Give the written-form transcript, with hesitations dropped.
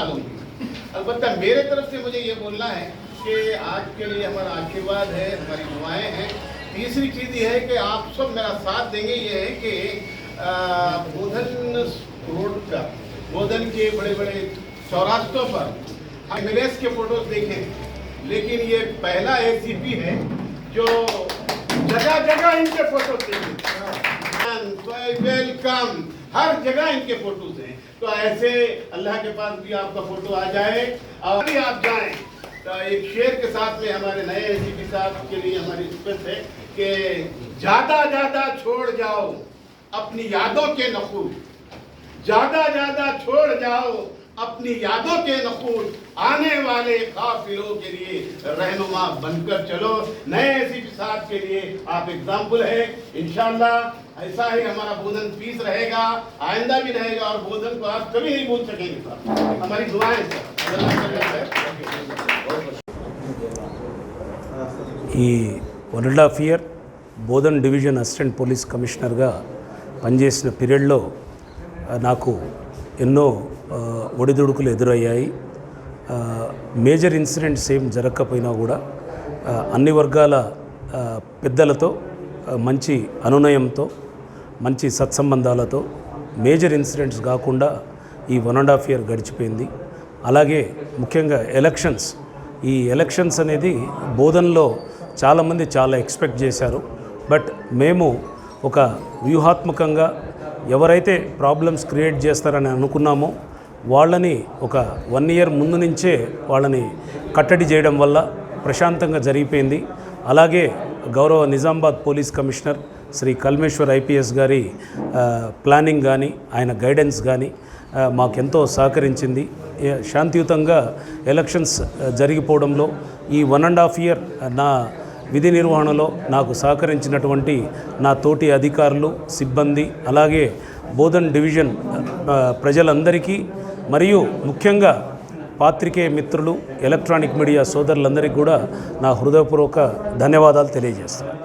मालूम थी। अलबत्ता मेरे तरफ से मुझे ये बोलना है कि आज के लिए हमारा आशीर्वाद है, हमारी दुआएं हैं। तीसरी चीज़ ये है कि आप सब मेरा साथ देंगे। ये है कि बोधन रोड का, बोधन के बड़े बड़े चौरास्तों पर एमएलएस के फोटोज देखें, लेकिन ये पहला एसीपी है जो जगह जगह इनके फोटो देखें। वेलकम, हर जगह इनके फोटोज हैं। तो ऐसे अल्लाह के पास भी आपका फोटो आ जाए और भी आप जाएं। तो एक शेर के साथ में हमारे नए एसीपी साहब के लिए हमारी रिक्वेस्ट है कि ज्यादा ज्यादा छोड़ जाओ अपनी यादों के नखून, ज्यादा ज्यादा छोड़ जाओ अपनी यादों के नखून, आने वाले काफिलों के लिए रहनुमा बनकर चलो। नए एसीपी साहब के लिए आप एग्जाम्पल है। इंशाल्लाह ऐसा ही हमारा बोधन पीस रहेगा, आइंदा भी रहेगा और बोधन को आप कभी नहीं भूल सकेंगे सर। हमारी दुआएं ఈ 1.5 year Bodhan division assistant police కమిషనర్గా పనిచేసిన పీరియడ్లో నాకు ఎన్నో ఒడిదుడుకులు ఎదురయ్యాయి. మేజర్ ఇన్సిడెంట్స్ ఏం జరగకపోయినా కూడా అన్ని వర్గాల పెద్దలతో మంచి అనునయంతో, మంచి సత్సంబంధాలతో మేజర్ ఇన్సిడెంట్స్ కాకుండా ఈ 1.5 ఇయర్ గడిచిపోయింది. అలాగే ముఖ్యంగా ఎలక్షన్స్, ఈ ఎలక్షన్స్ అనేది బోధన్లో చాలామంది చాలా ఎక్స్పెక్ట్ చేశారు. బట్ మేము ఒక వ్యూహాత్మకంగా ఎవరైతే ప్రాబ్లమ్స్ క్రియేట్ చేస్తారని అనుకున్నామో వాళ్ళని ఒక 1 ఇయర్ ముందు నుంచే వాళ్ళని కట్టడి చేయడం వల్ల ప్రశాంతంగా జరిగిపోయింది. అలాగే గౌరవ Nizamabad police commissioner Shri Kalmeshwar IPS గారి ప్లానింగ్ కానీ, ఆయన గైడెన్స్ కానీ మాకెంతో సహకరించింది. శాంతియుతంగా ఎలక్షన్స్ జరిగిపోవడంలో ఈ 1.5 ఇయర్ నా విధి నిర్వహణలో నాకు సహకరించినటువంటి నా తోటి అధికారులు, సిబ్బంది, అలాగే బోధన్ డివిజన్ ప్రజలందరికీ మరియు ముఖ్యంగా పాత్రికేయ మిత్రులు, ఎలక్ట్రానిక్ మీడియా సోదరులందరికీ కూడా నా హృదయపూర్వక ధన్యవాదాలు తెలియజేస్తున్నాను.